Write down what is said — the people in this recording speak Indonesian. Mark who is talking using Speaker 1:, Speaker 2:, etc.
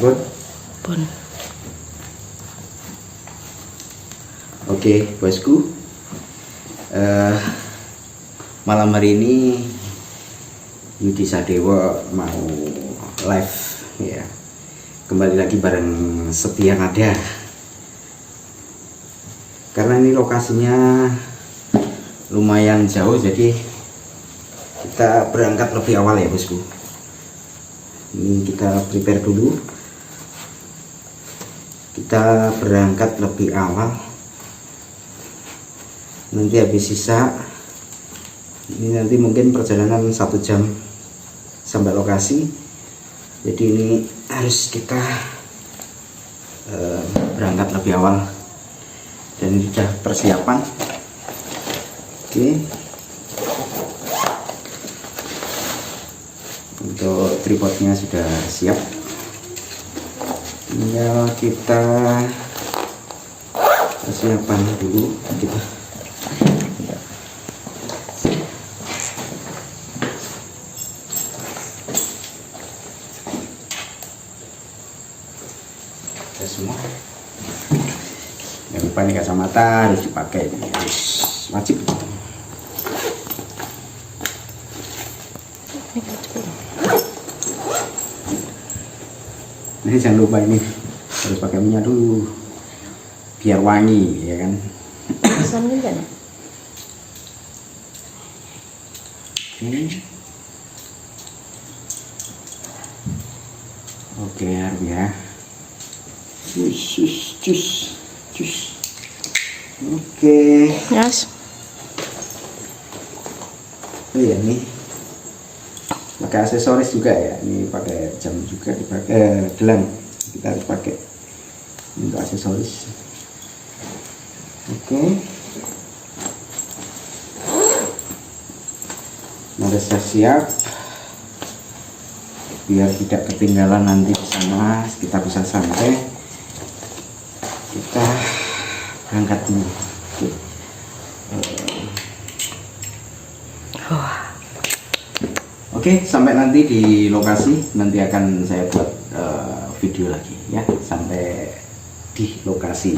Speaker 1: Bun?
Speaker 2: Pun.
Speaker 1: Oke, bosku. Malam hari ini Yudi Sadewo mau live ya. Kembali lagi bareng Sepi yang ada. Karena ini lokasinya lumayan jauh, jadi kita berangkat lebih awal ya bosku. Ini kita prepare dulu. Kita berangkat lebih awal. Nanti habis sisa ini nanti mungkin perjalanan 1 jam sampai lokasi. Jadi ini harus kita berangkat lebih awal. Dan ini sudah persiapan. Oke. Untuk tripodnya sudah siap. Tinggal kita persiapan dulu kita. Kita semua. Jangan lupa nih kacamata harus dipakai, harus wajib. Ini jangan lupa ini harus pakai minyak dulu biar wangi ya kan.
Speaker 2: Pesan juga nih.
Speaker 1: Oke harus ya. Cus. Oke.
Speaker 2: Yes.
Speaker 1: Oh iya nih. Pakai aksesoris juga ya. Ini pakai jam juga, dipakai gelang. Kita harus pakai untuk aksesoris. Oke. Udah siap. Biar tidak ketinggalan nanti di sana, kita bisa sampai. Kita berangkat dulu. Oke, sampai nanti di lokasi, nanti akan saya buat video lagi ya, sampai di lokasi.